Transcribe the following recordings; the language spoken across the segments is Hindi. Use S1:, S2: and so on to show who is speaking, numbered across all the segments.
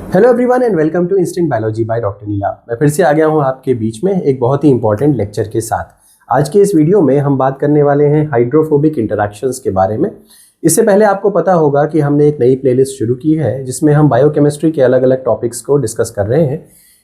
S1: Hello everyone and welcome to instant biology by doctor Neela. मैं फिर से आ गया हूं आपके बीच में एक बहुत ही इंपॉर्टेंट लेक्चर के साथ। आज के इस वीडियो में हम बात करने वाले हैं हाइड्रोफोबिक इंटरैक्शंस के बारे में। इससे पहले आपको पता होगा कि हमने एक नई प्लेलिस्ट शुरू की है जिसमें हम बायोकेमिस्ट्री के अलग अलग टॉपिक्स को डिस्कस कर रहे हैं।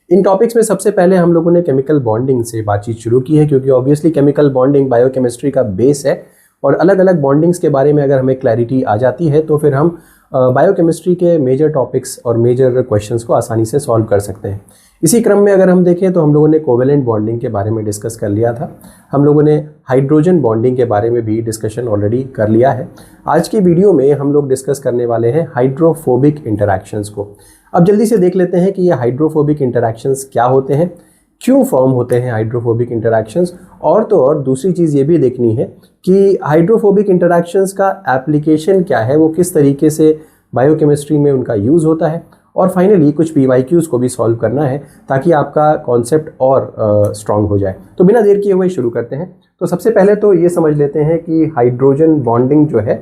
S1: इन टॉपिक्स में सबसे पहले हम लोगों ने केमिकल बॉन्डिंग से बातचीत शुरू की है, क्योंकि ऑब्वियसली केमिकल बॉन्डिंग बायोकेमिस्ट्री का बेस है और अलग अलग बॉन्डिंग्स के बारे में अगर हमें क्लैरिटी आ जाती है तो फिर हम बायोकेमिस्ट्री के मेजर टॉपिक्स और मेजर क्वेश्चंस को आसानी से सॉल्व कर सकते हैं। इसी क्रम में अगर हम देखें तो हम लोगों ने कोवेलेंट बॉन्डिंग के बारे में डिस्कस कर लिया था। हम लोगों ने हाइड्रोजन बॉन्डिंग के बारे में भी डिस्कशन ऑलरेडी कर लिया है। आज की वीडियो में हम लोग डिस्कस करने वाले हैं हाइड्रोफोबिक इंटरैक्शंस को। अब जल्दी से देख लेते हैं कि ये हाइड्रोफोबिक इंटरैक्शंस क्या होते हैं, क्यों फॉर्म होते हैं हाइड्रोफोबिक इंटरैक्शंस, और तो और दूसरी चीज़ ये भी देखनी है कि हाइड्रोफोबिक इंटरैक्शंस का एप्लीकेशन क्या है, वो किस तरीके से बायोकेमिस्ट्री में उनका यूज़ होता है, और फाइनली कुछ PYQs को भी सॉल्व करना है ताकि आपका कॉन्सेप्ट और स्ट्रॉन्ग हो जाए। तो बिना देर किए हुए शुरू करते हैं। तो सबसे पहले तो ये समझ लेते हैं कि हाइड्रोजन बॉन्डिंग जो है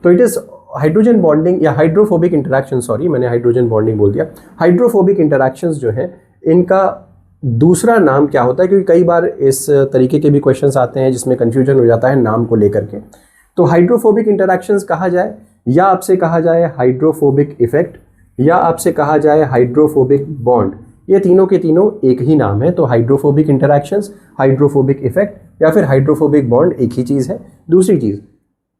S1: तो इट इज़ हाइड्रोजन बॉन्डिंग या हाइड्रोफोबिक इंटरैक्शन, सॉरी मैंने हाइड्रोजन बॉन्डिंग बोल दिया। हाइड्रोफोबिक इंटरैक्शंस जो है इनका दूसरा नाम क्या होता है, क्योंकि कई बार इस तरीके के भी क्वेश्चंस आते हैं जिसमें कन्फ्यूजन हो जाता है नाम को लेकर के। तो हाइड्रोफोबिक इंटरैक्शंस कहा जाए, या आपसे कहा जाए हाइड्रोफोबिक इफेक्ट, या आपसे कहा जाए हाइड्रोफोबिक बॉन्ड, ये तीनों के तीनों एक ही नाम है। तो हाइड्रोफोबिक इंटरैक्शंस, हाइड्रोफोबिक इफेक्ट या फिर हाइड्रोफोबिक बॉन्ड एक ही चीज़ है। दूसरी चीज़,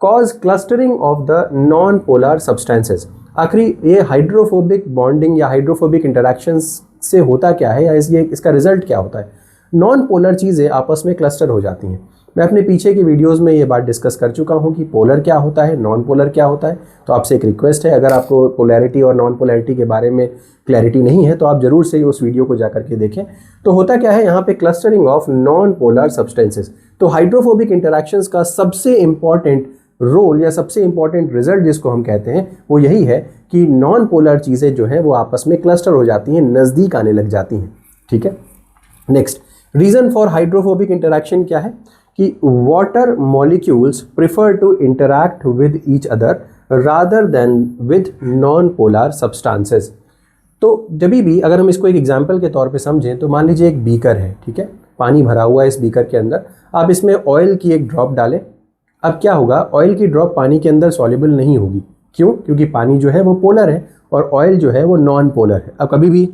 S1: cause clustering of the non polar substances. आखिरी ये हाइड्रोफोबिक बॉन्डिंग या हाइड्रोफोबिक इंटरैक्शंस से होता क्या है, या इसका रिजल्ट क्या होता है। नॉन पोलर चीज़ें आपस में क्लस्टर हो जाती हैं। मैं अपने पीछे की वीडियोस में ये बात डिस्कस कर चुका हूँ कि पोलर क्या होता है, नॉन पोलर क्या होता है। तो आपसे एक रिक्वेस्ट है, अगर आपको पोलैरिटी और नॉन पोलैरिटी के बारे में क्लैरिटी नहीं है तो आप ज़रूर से उस वीडियो को जा करके देखें। तो होता क्या है यहाँ पे, clustering of non polar substances. तो हाइड्रोफोबिक इंटरैक्शंस का सबसे इंपॉर्टेंट रोल या सबसे इंपॉर्टेंट रिजल्ट जिसको हम कहते हैं वो यही है कि नॉन पोलर चीज़ें जो हैं वो आपस में क्लस्टर हो जाती हैं, नज़दीक आने लग जाती हैं। ठीक है। Next, reason for hydrophobic interaction क्या है कि water molecules prefer to interact with each other rather than with non polar substances. तो जब भी अगर हम इसको एक एग्जाम्पल के तौर पे समझें तो मान लीजिए एक बीकर है, ठीक है, पानी भरा हुआ है इस बीकर के अंदर, आप इसमें ऑयल की एक ड्रॉप डालें। अब क्या होगा, ऑयल की ड्रॉप पानी के अंदर सॉल्युबल नहीं होगी। क्यों? क्योंकि पानी जो है वो पोलर है और ऑयल जो है वो नॉन पोलर है। अब कभी भी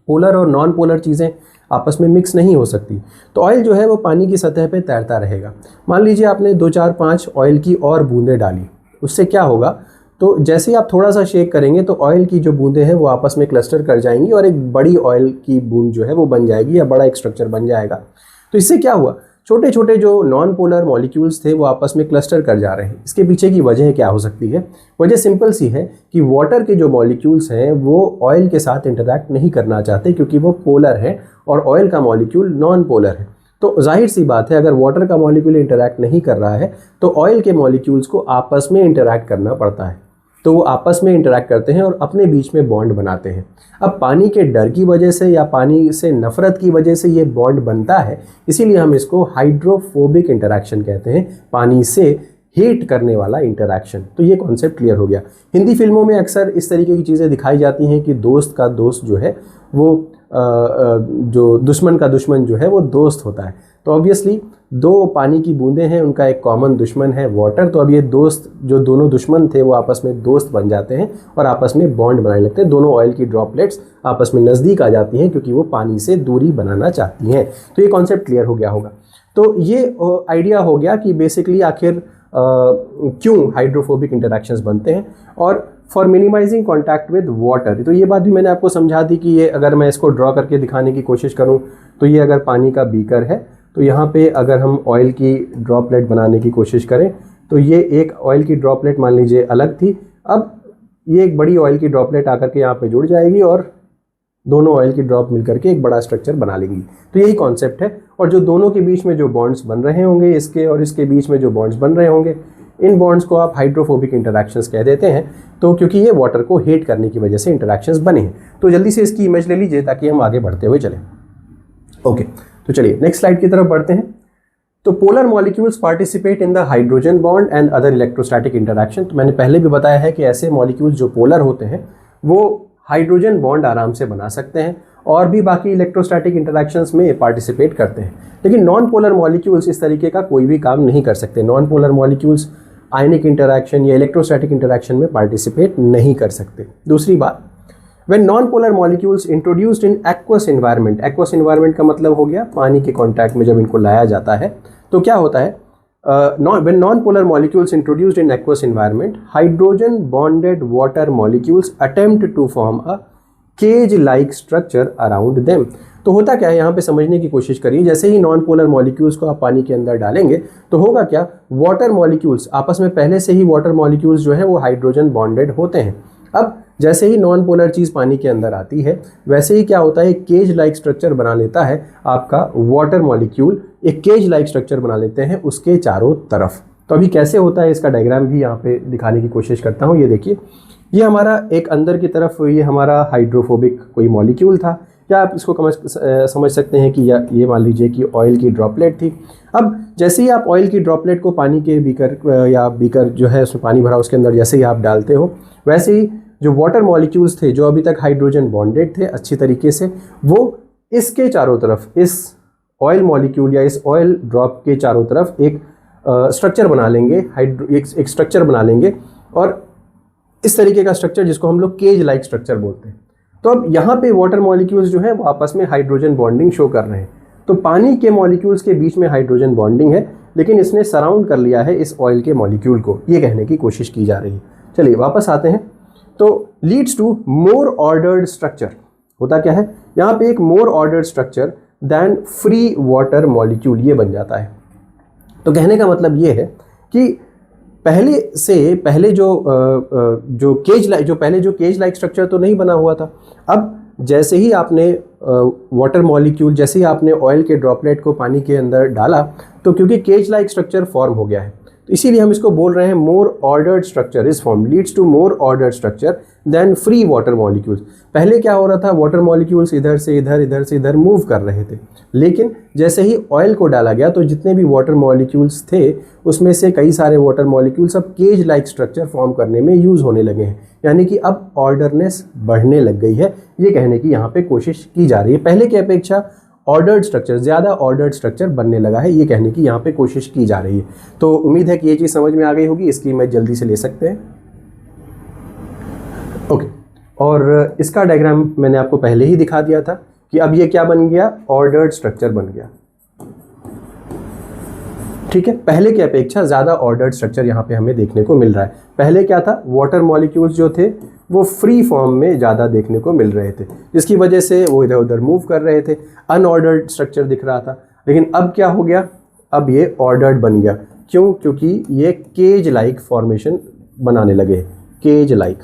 S1: पोलर और नॉन पोलर चीज़ें आपस में मिक्स नहीं हो सकती, तो ऑयल जो है वो पानी की सतह पे तैरता रहेगा। मान लीजिए आपने 2 4 5 ऑयल की और बूंदें डाली, उससे क्या होगा, तो जैसे ही आप थोड़ा सा शेक करेंगे तो ऑयल की जो बूंदें हैं वो आपस में क्लस्टर कर जाएंगी और एक बड़ी ऑयल की बूंद जो है वो बन जाएगी, या बड़ा एक स्ट्रक्चर बन जाएगा। तो इससे क्या हुआ, छोटे छोटे जो नॉन पोलर मॉलिक्यूल्स थे वो आपस में क्लस्टर कर जा रहे हैं। इसके पीछे की वजह क्या हो सकती है? वजह सिंपल सी है कि वाटर के जो मॉलिक्यूल्स हैं वो ऑयल के साथ इंटरैक्ट नहीं करना चाहते, क्योंकि वो पोलर है और ऑयल का मॉलिक्यूल नॉन पोलर है। तो जाहिर सी बात है, अगर वाटर का मॉलिक्यूल इंटरैक्ट नहीं कर रहा है तो ऑयल के मॉलिक्यूल्स को आपस में इंटरैक्ट करना पड़ता है। तो वो आपस में इंटरैक्ट करते हैं और अपने बीच में बॉन्ड बनाते हैं। अब पानी के डर की वजह से या पानी से नफरत की वजह से ये बॉन्ड बनता है, इसीलिए हम इसको हाइड्रोफोबिक इंटरैक्शन कहते हैं, पानी से हेट करने वाला इंटरैक्शन। तो ये कॉन्सेप्ट क्लियर हो गया। हिंदी फिल्मों में अक्सर इस तरीके की चीज़ें दिखाई जाती हैं कि दोस्त का दोस्त जो है वो जो दुश्मन का दुश्मन जो है वो दोस्त होता है। तो ऑब्वियसली 2 पानी की बूंदें हैं, उनका एक कॉमन दुश्मन है वाटर। तो अब ये दोस्त, जो दोनों दुश्मन थे वो आपस में दोस्त बन जाते हैं और आपस में बॉन्ड बनाने लगते हैं। दोनों ऑयल की ड्रॉपलेट्स आपस में नज़दीक आ जाती हैं क्योंकि वो पानी से दूरी बनाना चाहती हैं। तो ये कॉन्सेप्ट क्लियर हो गया होगा। तो ये आइडिया हो गया कि बेसिकली आखिर क्यों हाइड्रोफोबिक इंटरैक्शंस बनते हैं। और for minimising contact with water, तो ये बात भी मैंने आपको समझा दी कि ये अगर मैं इसको ड्रॉ करके दिखाने की कोशिश करूं तो ये अगर पानी का बीकर है तो यहाँ पे अगर हम ऑयल की ड्रॉपलेट बनाने की कोशिश करें तो ये एक ऑयल की ड्रॉपलेट मान लीजिए अलग थी, अब ये एक बड़ी ऑयल की ड्रॉपलेट आकर के यहाँ पे जुड़ जाएगी और दोनों ऑयल की ड्रॉप मिलकर के एक बड़ा स्ट्रक्चर बना लेंगी। तो यही कॉन्सेप्ट है। और जो दोनों के बीच में जो बॉन्ड्स बन रहे होंगे, इसके और इसके बीच में जो बॉन्ड्स बन रहे होंगे, इन बॉन्ड्स को आप हाइड्रोफोबिक इंटरैक्शंस कह देते हैं। तो क्योंकि ये वाटर को हेट करने की वजह से इंटरैक्शंस बने हैं। तो जल्दी से इसकी इमेज ले लीजिए ताकि हम आगे बढ़ते हुए चलें। ओके, तो चलिए नेक्स्ट स्लाइड की तरफ बढ़ते हैं। तो polar molecules participate in the hydrogen bond and other electrostatic interaction. तो मैंने पहले भी बताया है कि ऐसे मॉलिक्यूल्स जो पोलर होते हैं वो हाइड्रोजन बॉन्ड आराम से बना सकते हैं और भी बाकी इलेक्ट्रोस्टैटिक इंटरैक्शंस में पार्टिसिपेट करते हैं। लेकिन नॉन पोलर मॉलिक्यूल्स इस तरीके का कोई भी काम नहीं कर सकते। नॉन पोलर मॉलिक्यूल्स आयनिक इंटरैक्शन या इलेक्ट्रोस्टैटिक इंटरैक्शन में पार्टिसिपेट नहीं कर सकते। दूसरी बात, when non-polar molecules introduced in aqueous environment, aqueous environment का मतलब हो गया पानी के कांटेक्ट में जब इनको लाया जाता है तो क्या होता है, when non-polar molecules introduced in aqueous environment, hydrogen bonded water molecules attempt to form a cage-like structure around them। तो होता क्या है यहाँ पे समझने की कोशिश करिए। जैसे ही नॉन पोलर मॉलिक्यूल्स को आप पानी के अंदर डालेंगे तो होगा क्या, वाटर मॉलिक्यूल्स आपस में पहले से ही वाटर मॉलिक्यूल्स जो है वो हाइड्रोजन बॉन्डेड होते हैं। अब जैसे ही नॉन पोलर चीज़ पानी के अंदर आती है वैसे ही क्या होता है, एक केज लाइक स्ट्रक्चर बना लेता है आपका वाटर मॉलिक्यूल, एक केज लाइक स्ट्रक्चर बना लेते हैं उसके चारों तरफ। तो अभी कैसे होता है इसका डायग्राम भी यहाँ पे दिखाने की कोशिश करता हूँ। ये देखिए, ये हमारा एक अंदर की तरफ ये हमारा हाइड्रोफोबिक कोई मॉलिक्यूल था, या आप इसको समझ सकते हैं कि ये मान लीजिए कि ऑयल की ड्रॉपलेट थी। अब जैसे ही आप ऑयल की ड्रॉपलेट को पानी के बीकर जो है उसमें पानी भरा उसके अंदर जैसे ही आप डालते हो, वैसे ही जो वाटर मॉलिक्यूल्स थे जो अभी तक हाइड्रोजन बॉन्डेड थे अच्छी तरीके से, वो इसके चारों तरफ, इस ऑयल मॉलिक्यूल या इस ऑयल ड्रॉप के चारों तरफ एक स्ट्रक्चर बना लेंगे, एक स्ट्रक्चर बना लेंगे, और इस तरीके का स्ट्रक्चर जिसको हम लोग केज लाइक स्ट्रक्चर बोलते हैं। तो अब यहाँ पे वाटर मॉलिक्यूल्स जो है वो आपस में हाइड्रोजन बॉन्डिंग शो कर रहे हैं। तो पानी के मॉलिक्यूल्स के बीच में हाइड्रोजन बॉन्डिंग है, लेकिन इसने सराउंड कर लिया है इस ऑयल के मॉलिक्यूल को, ये कहने की कोशिश की जा रही है। चलिए वापस आते हैं। तो leads to more ordered structure. होता क्या है, यहाँ पे एक more ordered structure then free water molecule ये बन जाता है। तो कहने का मतलब ये है कि पहले जो केज लाइक स्ट्रक्चर तो नहीं बना हुआ था। अब जैसे ही आपने वाटर मॉलिक्यूल, जैसे ही आपने ऑयल के ड्रॉपलेट को पानी के अंदर डाला, तो क्योंकि केज लाइक स्ट्रक्चर फॉर्म हो गया है, तो इसीलिए हम इसको बोल रहे हैं more ordered structure is form, leads to more ordered structure then free water molecules. पहले क्या हो रहा था, वाटर मॉलिक्यूल्स इधर से इधर मूव कर रहे थे, लेकिन जैसे ही ऑयल को डाला गया तो जितने भी वाटर मॉलिक्यूल्स थे उसमें से कई सारे वाटर मॉलिक्यूल्स अब केज लाइक स्ट्रक्चर फॉर्म करने में यूज़ होने लगे हैं, यानी कि अब ऑर्डरनेस बढ़ने लग गई है, ये कहने की यहाँ पे कोशिश की जा रही है। पहले की अपेक्षा ऑर्डर्ड स्ट्रक्चर, ज़्यादा ऑर्डर्ड स्ट्रक्चर बनने लगा है, ये कहने की यहाँ पे कोशिश की जा रही है। तो उम्मीद है कि ये चीज़ समझ में आ गई होगी, इसकी इमेज जल्दी से ले सकते हैं। ओके, और इसका डायग्राम मैंने आपको पहले ही दिखा दिया था कि अब ये क्या बन गया, ऑर्डर्ड स्ट्रक्चर बन गया। ठीक है, पहले की अपेक्षा ज़्यादा ऑर्डर्ड स्ट्रक्चर यहाँ पे हमें देखने को मिल रहा है। पहले क्या था, वाटर मॉलिक्यूल्स जो थे वो फ्री फॉर्म में ज़्यादा देखने को मिल रहे थे, जिसकी वजह से वो इधर उधर मूव कर रहे थे, अनऑर्डर्ड स्ट्रक्चर दिख रहा था। लेकिन अब क्या हो गया, अब ये ऑर्डर्ड बन गया। क्यों? क्योंकि ये केज लाइक फॉर्मेशन बनाने लगे, केज लाइक।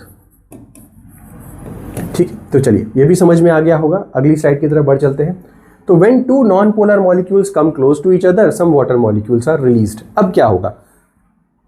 S1: ठीक, तो चलिए ये भी समझ में आ गया होगा। अगली स्लाइड की तरफ बढ़ चलते हैं। तो when two non-polar molecules come close to each other, some water molecules are released। अब क्या होगा,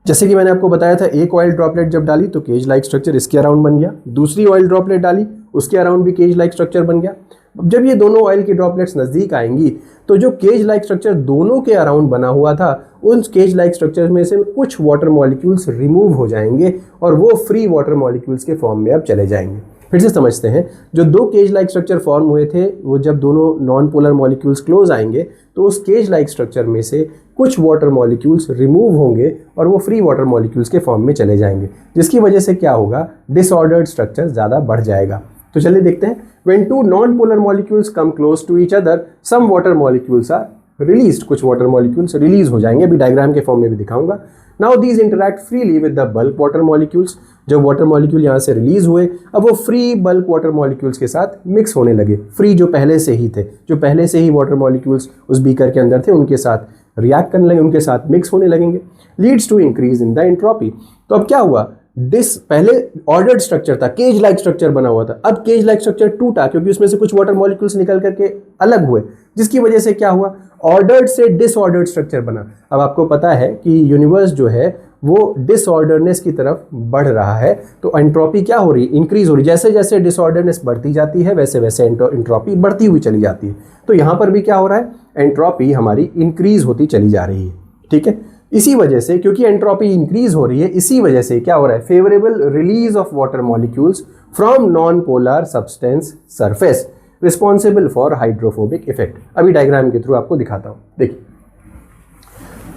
S1: जैसे कि मैंने आपको बताया था, एक ऑयल ड्रॉपलेट जब डाली तो केज लाइक स्ट्रक्चर इसके अराउंड बन गया, दूसरी ऑयल ड्रॉपलेट डाली उसके अराउंड भी केज लाइक स्ट्रक्चर बन गया। अब जब ये दोनों ऑयल की ड्रॉपलेट्स नज़दीक आएंगी तो जो केज लाइक स्ट्रक्चर दोनों के अराउंड बना हुआ था, उन केज लाइक स्ट्रक्चर में से कुछ वाटर मॉलिक्यूल्स रिमूव हो जाएंगे और वो फ्री वाटर मॉलिक्यूल्स के फॉर्म में अब चले जाएंगे। फिर से समझते हैं, जो दो केज लाइक स्ट्रक्चर फॉर्म हुए थे, वो जब दोनों नॉन पोलर मॉलिक्यूल्स क्लोज आएंगे तो उस केज लाइक स्ट्रक्चर में से कुछ वाटर मॉलिक्यूल्स रिमूव होंगे और वो फ्री वाटर मॉलिक्यूल्स के फॉर्म में चले जाएंगे, जिसकी वजह से क्या होगा, डिसऑर्डर्ड स्ट्रक्चर ज़्यादा बढ़ जाएगा। तो चलिए देखते हैं। When two non-polar molecules come close to each other, some water molecules are released। कुछ वाटर मॉलिक्यूल्स रिलीज हो जाएंगे, अभी डायग्राम के फॉर्म में भी दिखाऊंगा। Now these interact freely with the bulk water molecules। जब वाटर मॉलिक्यूल यहाँ से रिलीज हुए, अब वो फ्री बल्क वाटर मॉलिक्यूल्स के साथ मिक्स होने लगे। फ्री जो पहले से ही थे, जो पहले से ही वाटर मॉलिक्यूल्स उस बीकर के अंदर थे, उनके साथ रिएक्ट करने लगे, उनके साथ मिक्स होने लगेंगे। Leads to increase in the entropy. तो अब क्या हुआ, पहले ऑर्डर्ड स्ट्रक्चर था, केज लाइक स्ट्रक्चर बना हुआ था, अब केज लाइक स्ट्रक्चर टूटा क्योंकि उसमें से कुछ वाटर मॉलिक्यूल्स निकल करके अलग हुए, जिसकी वजह से क्या हुआ, ऑर्डर्ड से डिसऑर्डर्ड स्ट्रक्चर बना। अब आपको पता है कि यूनिवर्स जो है वो डिसऑर्डरनेस की तरफ बढ़ रहा है, तो एंट्रोपी क्या हो रही है, इंक्रीज हो रही है। जैसे जैसे डिसऑर्डरनेस बढ़ती जाती है वैसे वैसे एंट्रोपी बढ़ती हुई चली जाती है। तो यहाँ पर भी क्या हो रहा है, एंट्रोपी हमारी इंक्रीज होती चली जा रही है। ठीक है, इसी वजह से, क्योंकि एंट्रोपी इंक्रीज हो रही है, इसी वजह से क्या हो रहा है, favourable release of water molecules from non polar substance surface responsible for hydrophobic effect. अभी डायग्राम के थ्रू आपको दिखाता हूँ। देखिए,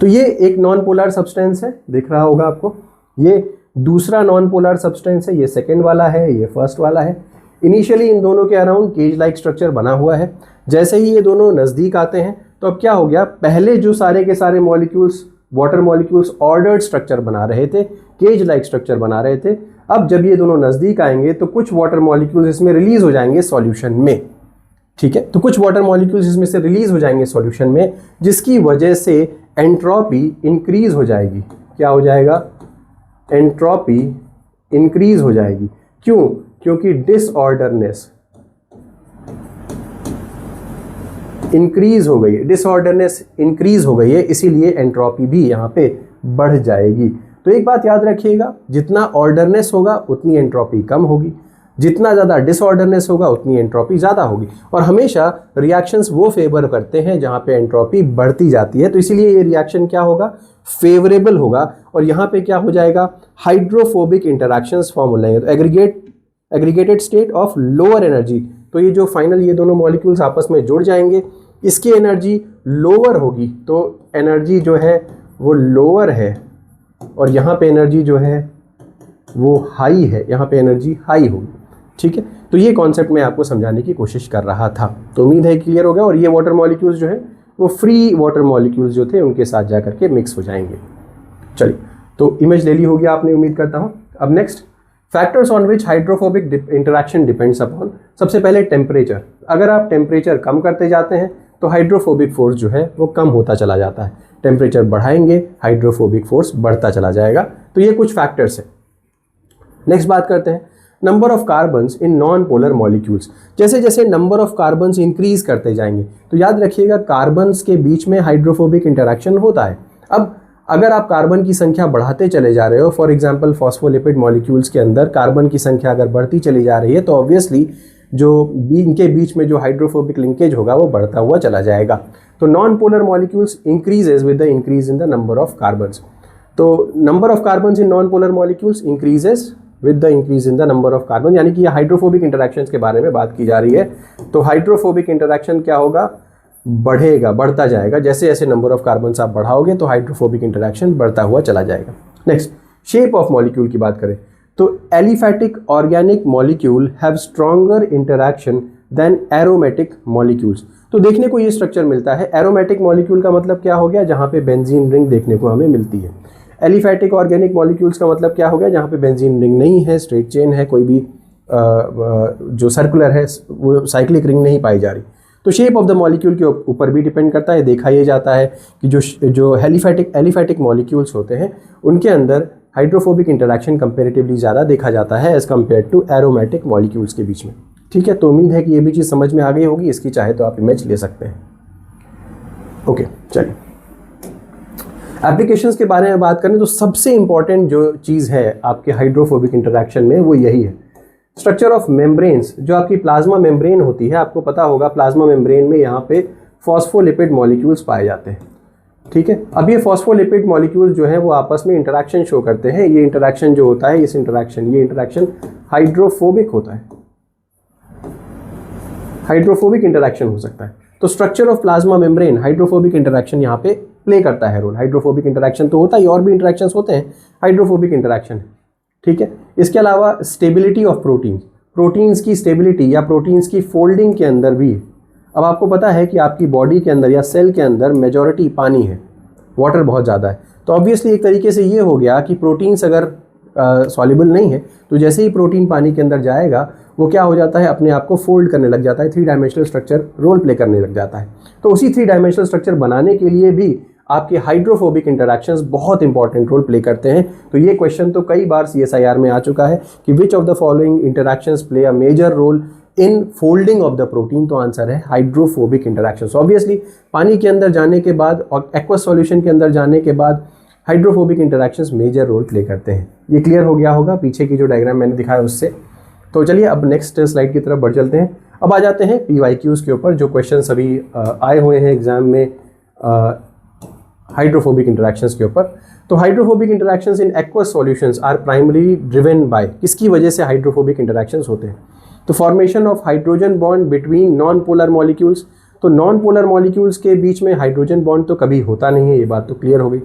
S1: तो ये एक नॉन पोलर सब्सटेंस है, दिख रहा होगा आपको। ये दूसरा नॉन पोलर सब्सटेंस है, ये सेकेंड वाला है, ये फर्स्ट वाला है। इनिशियली इन दोनों के अराउंड केज लाइक स्ट्रक्चर बना हुआ है। जैसे ही ये दोनों नज़दीक आते हैं तो अब क्या हो गया, पहले जो सारे के सारे molecules, water molecules ordered structure बना रहे थे, केज लाइक स्ट्रक्चर बना रहे थे। अब जब ये दोनों नज़दीक आएंगे तो कुछ वाटर मॉलिक्यूल्स इसमें रिलीज हो जाएंगे सॉल्यूशन में। ठीक है, तो कुछ वाटर मॉलिक्यूल्स इसमें से रिलीज हो जाएंगे सॉल्यूशन में, जिसकी वजह से एंट्रोपी इंक्रीज हो जाएगी। क्या हो जाएगा, एंट्रोपी इंक्रीज हो जाएगी। क्यों? क्योंकि डिसऑर्डरनेस इंक्रीज हो गई है, डिसऑर्डरनेस इंक्रीज हो गई है, इसीलिए एंट्रोपी भी यहाँ पे बढ़ जाएगी। तो एक बात याद रखिएगा, जितना ऑर्डरनेस होगा उतनी एंट्रोपी कम होगी, जितना ज़्यादा डिसऑर्डरनेस होगा उतनी एंट्रोपी ज़्यादा होगी। और हमेशा रिएक्शंस वो फेवर करते हैं जहाँ पे एंट्रोपी बढ़ती जाती है, तो इसीलिए ये रिएक्शन क्या होगा, फेवरेबल होगा। और यहाँ पे क्या हो जाएगा, हाइड्रोफोबिक इंटरैक्शंस फॉर्म हो जाएंगे। तो aggregated state of lower energy, तो ये जो फाइनल ये दोनों मॉलिक्यूल्स आपस में जुड़ जाएंगे, इसकी एनर्जी लोअर होगी, तो एनर्जी जो है वो लोअर है, और यहाँ पे एनर्जी जो है वो हाई है, यहाँ पे एनर्जी हाई होगी। ठीक है, तो ये कॉन्सेप्ट मैं आपको समझाने की कोशिश कर रहा था। तो उम्मीद है क्लियर हो गया। और ये वाटर मॉलिक्यूल्स जो है वो फ्री वाटर मॉलिक्यूल्स जो थे उनके साथ जा करके मिक्स हो जाएंगे। चलिए, तो इमेज ले ली होगी आपने, उम्मीद करता हूँ। अब next, factors on which hydrophobic interaction depends upon. सबसे पहले टेम्परेचर। अगर आप टेम्परेचर कम करते जाते हैं तो हाइड्रोफोबिक फोर्स जो है वो कम होता चला जाता है। टेम्परेचर बढ़ाएंगे, हाइड्रोफोबिक फोर्स बढ़ता चला जाएगा। तो ये कुछ फैक्टर्स हैं। नेक्स्ट बात करते हैं, number of carbons in non polar molecules. जैसे जैसे नंबर ऑफ कार्बन्स इंक्रीज करते जाएंगे तो याद रखिएगा कार्बन्स के बीच में हाइड्रोफोबिक इंटरैक्शन होता है। अब अगर आप कार्बन की संख्या बढ़ाते चले जा रहे हो, फॉर एग्जांपल फॉस्फोलिपिड मॉलिक्यूल्स के अंदर कार्बन की संख्या अगर बढ़ती चली जा रही है, तो ऑब्वियसली जो इनके बीच में जो हाइड्रोफोबिक लिंकेज होगा वो बढ़ता हुआ चला जाएगा। तो non polar molecules increases with the increase in the number of carbons. तो number of carbons in non polar molecules increases with the increase in the number of carbon, यानी कि ये हाइड्रोफोबिक इंटरैक्शंस के बारे में बात की जा रही है। तो हाइड्रोफोबिक इंटरैक्शन क्या होगा, बढ़ेगा, बढ़ता जाएगा। जैसे जैसे नंबर ऑफ कार्बन्स आप बढ़ाओगे तो हाइड्रोफोबिक इंटरैक्शन बढ़ता हुआ चला जाएगा। नेक्स्ट, शेप ऑफ मॉलिक्यूल की बात करें तो aliphatic organic molecule have stronger interaction than aromatic molecules. तो देखने को ये स्ट्रक्चर मिलता है। एरोमेटिक मॉलिक्यूल का मतलब क्या हो गया, जहाँ पे बेंजीन रिंग देखने को हमें मिलती है। एलिफैटिक ऑर्गेनिक मॉलिक्यूल्स का मतलब क्या हो गया, जहाँ पे बेंजीन रिंग नहीं है, स्ट्रेट चेन है, कोई भी जो सर्कुलर है वो साइक्लिक रिंग नहीं पाई जा रही। तो शेप ऑफ द मॉलिक्यूल के ऊपर भी डिपेंड करता है। देखा ये जाता है कि जो एलिफैटिक मॉलिक्यूल्स होते हैं उनके अंदर हाइड्रोफोबिक इंटरैक्शन कंपेरेटिवली ज़्यादा देखा जाता है as compare to aromatic molecules के बीच में। ठीक है, तो उम्मीद है कि ये भी चीज़ समझ में आ गई होगी। इसकी चाहे तो आप इमेज ले सकते हैं। ओके, चलिए एप्लीकेशंस के बारे में बात करें तो सबसे इंपॉर्टेंट जो चीज़ है आपके हाइड्रोफोबिक इंटरैक्शन में वो यही है, स्ट्रक्चर ऑफ मेम्ब्रेन्स। जो आपकी प्लाज्मा मेम्ब्रेन होती है, आपको पता होगा प्लाज्मा मेम्ब्रेन में यहाँ पे फॉस्फोलिपिड मॉलिक्यूल्स पाए जाते हैं। ठीक है, अब ये फॉस्फोलिपिड मॉलिक्यूल्स जो हैं वो आपस में इंटरैक्शन शो करते हैं। ये इंटरैक्शन जो होता है, ये इंटरैक्शन हाइड्रोफोबिक होता है, हाइड्रोफोबिक इंटरैक्शन हो सकता है। तो structure of plasma membrane, hydrophobic interaction यहाँ पे प्ले करता है रोल। हाइड्रोफोबिक इंटरैक्शन तो होता है, और भी इंटरैक्शंस होते हैं, हाइड्रोफोबिक इंटरैक्शन। ठीक है, इसके अलावा स्टेबिलिटी ऑफ प्रोटीन्स की स्टेबिलिटी या प्रोटीन्स की फोल्डिंग के अंदर भी। अब आपको पता है कि आपकी बॉडी के अंदर या सेल के अंदर मेजॉरिटी पानी है, वाटर बहुत ज़्यादा है। तो ऑब्वियसली एक तरीके से ये हो गया कि प्रोटीन्स अगर सॉल्युबल नहीं है तो जैसे ही प्रोटीन पानी के अंदर जाएगा वो क्या हो जाता है, अपने आप को फोल्ड करने लग जाता है, 3 डायमेंशनल स्ट्रक्चर रोल प्ले करने लग जाता है। तो उसी 3 डायमेंशनल स्ट्रक्चर बनाने के लिए भी आपके हाइड्रोफोबिक इंटरैक्शंस बहुत इंपॉर्टेंट रोल प्ले करते हैं। तो ये क्वेश्चन तो कई बार CSIR में आ चुका है कि which of the following interactions play a major role in folding of the protein. तो आंसर है हाइड्रोफोबिक इंटरैक्शंस। ऑब्वियसली पानी के अंदर जाने के बाद और एक्वस सॉल्यूशन के अंदर जाने के बाद hydrophobic interactions major role play करते हैं। ये क्लियर हो गया होगा पीछे की जो डायग्राम मैंने दिखाया उससे। तो चलिए अब नेक्स्ट स्लाइड की तरफ बढ़ चलते हैं। अब आ जाते हैं PYQs के ऊपर, जो क्वेश्चन अभी आए हुए हैं एग्जाम में हाइड्रोफोबिक इंटरेक्शंस के ऊपर। तो hydrophobic interactions in aqueous solutions are primary driven by, किसकी वजह से हाइड्रोफोबिक इंटरेक्शंस होते हैं? तो formation of hydrogen bond between non polar molecules. तो नॉन पोलर मॉलिक्यूल्स के बीच में हाइड्रोजन बॉन्ड तो कभी होता नहीं है, ये बात तो क्लियर हो गई।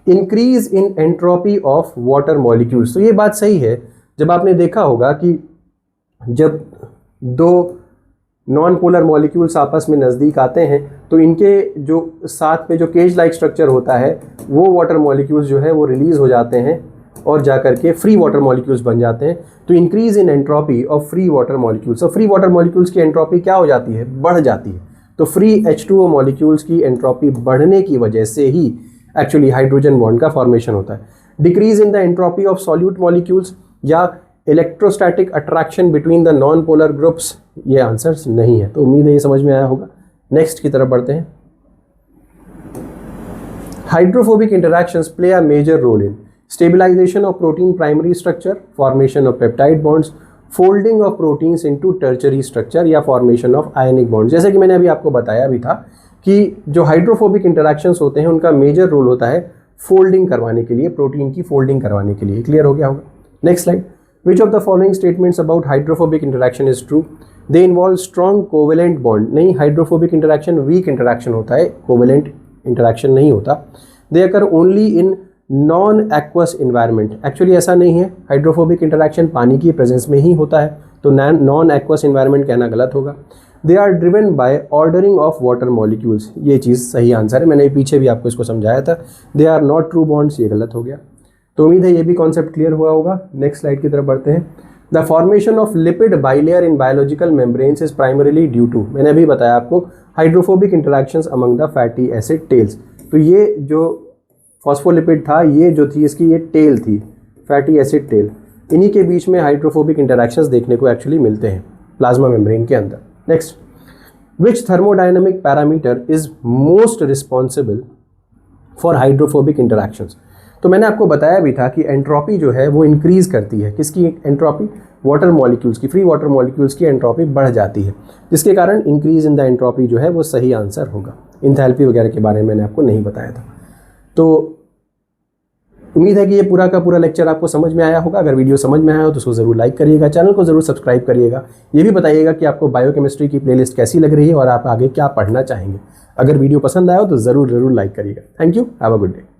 S1: Increase in entropy of water molecules, तो ये बात सही है। जब आपने देखा होगा कि जब दो नॉन पोलर मॉलिक्यूल्स आपस में नज़दीक आते हैं तो इनके जो साथ में जो केज लाइक स्ट्रक्चर होता है वो वाटर मॉलिक्यूल्स जो है वो रिलीज़ हो जाते हैं और जाकर के फ्री वाटर मॉलिक्यूल्स बन जाते हैं। तो increase in entropy of free water molecules, और फ्री वाटर मॉलिक्यूल्स की एंट्रोपी क्या हो जाती है? बढ़ जाती है। तो फ्री H2O मॉलिक्यूल्स की एंट्रोपी बढ़ने की वजह से ही एक्चुअली हाइड्रोजन बॉन्ड का फॉर्मेशन होता है। Decrease in the entropy of solute molecules या electrostatic attraction between the non polar groups, ये आंसर्स नहीं है। तो उम्मीद है ये समझ में आया होगा। नेक्स्ट की तरफ बढ़ते हैं। Hydrophobic interactions play a major role in stabilisation of protein primary structure, formation of peptide bonds, folding of proteins into tertiary structure या फॉर्मेशन ऑफ आयनिक बॉन्ड्स। जैसे कि मैंने अभी आपको बताया भी था कि जो हाइड्रोफोबिक इंटरैक्शंस होते हैं उनका मेजर रोल होता है फोल्डिंग करवाने के लिए, प्रोटीन की फोल्डिंग करवाने के लिए। क्लियर हो गया होगा। Next slide. Which of the following statements about hydrophobic interaction is true? They involve strong covalent bond. नहीं, हाइड्रोफोबिक इंटरेक्शन वीक इंटरेक्शन होता है, कोवेलेंट इंटरेक्शन नहीं होता। They occur only in non aqueous environment. Actually ऐसा नहीं है, हाइड्रोफोबिक इंटरेक्शन पानी की प्रेजेंस में ही होता है, तो नॉन एक्वस इन्वायरमेंट कहना गलत होगा। They are driven by ordering of water molecules, ये चीज़ सही आंसर है, मैंने पीछे भी आपको इसको समझाया था। They are not true bonds, ये गलत हो गया। तो उम्मीद है ये भी कॉन्सेप्ट क्लियर हुआ होगा। नेक्स्ट स्लाइड की तरफ बढ़ते हैं। The formation of lipid bilayer in biological membranes is primarily due to, मैंने अभी बताया आपको, hydrophobic interactions among the fatty acid tails. तो ये जो फॉस्फोलिपिड था, ये जो थी इसकी ये टेल थी, फैटी एसिड टेल, इन्हीं के बीच में हाइड्रोफोबिक इंटरेक्शंस देखने को एक्चुअली मिलते हैं प्लाज्मा मेम्ब्रेन के अंदर। Next, which thermodynamic parameter is most responsible for hydrophobic interactions? तो मैंने आपको बताया भी था कि एंट्रोपी जो है वो इंक्रीज़ करती है, किसकी एंट्रोपी? वाटर मॉलिक्यूल्स की, फ्री वाटर मॉलिक्यूल्स की एंट्रोपी बढ़ जाती है, जिसके कारण इंक्रीज इन द एंट्रोपी जो है वो सही आंसर होगा। इंथैल्पी वगैरह के बारे में मैंने आपको नहीं बताया था। तो उम्मीद है कि ये पूरा का पूरा लेक्चर आपको समझ में आया होगा। अगर वीडियो समझ में आया हो तो उसको ज़रूर लाइक करिएगा, चैनल को ज़रूर सब्सक्राइब करिएगा। ये भी बताइएगा कि आपको बायोकेमिस्ट्री की प्लेलिस्ट कैसी लग रही है और आप आगे क्या पढ़ना चाहेंगे। अगर वीडियो पसंद आया हो तो ज़रूर लाइक करिएगा। Thank you, have a good day.